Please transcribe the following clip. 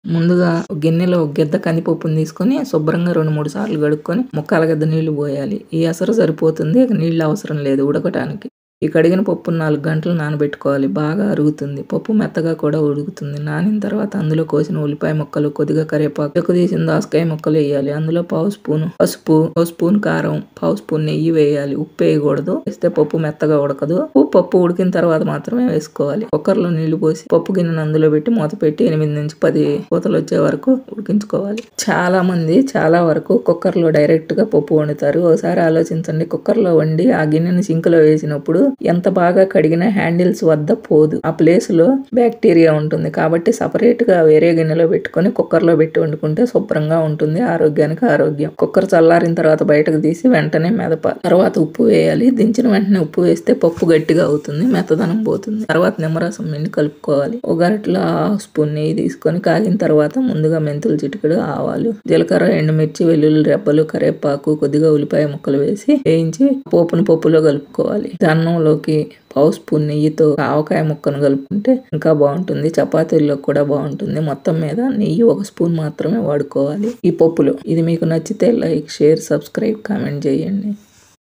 ముందుగా గిన్నెలో గిద్ద కందిపప్పుని తీసుకొని శుభ్రంగా 2, 3 సార్లు కడుక్కొని ముక్కాల గిద్ద నీళ్లు పోయాలి. ఈ ఎసరు సరిపోతుంది. ఇక నీళ్ళు అవసరం లేదు ఉడకటానికి. ఈ కడిగిన పప్పును 4 గంటలు నానబెట్టుకోవాలి. బాగా అరుగుతుంది. పప్పు మెత్తగా కూడా ఉడుకుతుంది. నానిన తర్వాత అందులో కోసిన ఉల్లిపాయ ముక్కలు, కొద్దిగా కరివేపాకు, చెక్కు తీసిన దోసకాయ ముక్కలు వేయాలి. అందులో పావు స్పూను పసుపు, పావు స్పూన్ కారం, పావు స్పూన్ నెయ్యి వేయాలి. ఉప్పు వేయకూడదు. వేస్తే పప్పు మెత్తగా ఉడకదు. పప్పు ఉడికిన తర్వాత మాత్రమే వేసుకోవాలి. కుక్కర్లో నీళ్లు పోసి పప్పు గిన్నెను అందులో పెట్టి మూత పెట్టి 8 నుంచి 10 పూతలు వచ్చే వరకు ఉడికించుకోవాలి. చాలా మంది చాలా వరకు కుక్కర్లో డైరెక్ట్ గా పప్పు వండుతారు. ఒకసారి ఆలోచించండి. కుక్కర్లో వండి ఆ గిన్నెని సింక్ లో వేసినప్పుడు ఎంత బాగా కడిగినా హ్యాండిల్స్ వద్ద పోదు. ఆ ప్లేస్ లో బ్యాక్టీరియా ఉంటుంది. కాబట్టి సపరేట్ గా వేరే గిన్నెలో పెట్టుకొని కుక్కర్ లో పెట్టి వండుకుంటే శుభ్రంగా ఉంటుంది. ఆరోగ్యానికి ఆరోగ్యం. కుక్కర్ చల్లారిన తర్వాత బయటకు తీసి వెంటనే మెదపాలి. తర్వాత ఉప్పు వేయాలి. దించిన వెంటనే ఉప్పు వేస్తే పప్పు గట్టిగా అవుతుంది. మెత్తదనం పోతుంది. తర్వాత నిమ్మరసం పిండి కలుపుకోవాలి. ఒక గరిటెలో 1/2 స్పూన్ నెయ్యి తీసుకొని కాగిన తర్వాత ముందుగా మెంతులు, చిటికెడు ఆవాలు, జీలకర్ర, ఎండుమిర్చి, వెల్లుల్లి రెబ్బలు, కరివేపాకు, కొద్దిగా ఉల్లిపాయ ముక్కలు వేసి వేయించి పప్పులో కలుపుకోవాలి. అన్నంలోకి పావు స్పూన్ నెయ్యితో ఆవకాయ ముక్కను కలుపుకుంటే ఇంకా బాగుంటుంది. చపాతీల్లో కూడా బాగుంటుంది. మొత్తం మీద నెయ్యి 1 స్పూన్ మాత్రమే వాడుకోవాలి ఈ పప్పులో. ఇది మీకు నచ్చితే లైక్, షేర్, సబ్స్క్రైబ్, కామెంట్ చేయండి.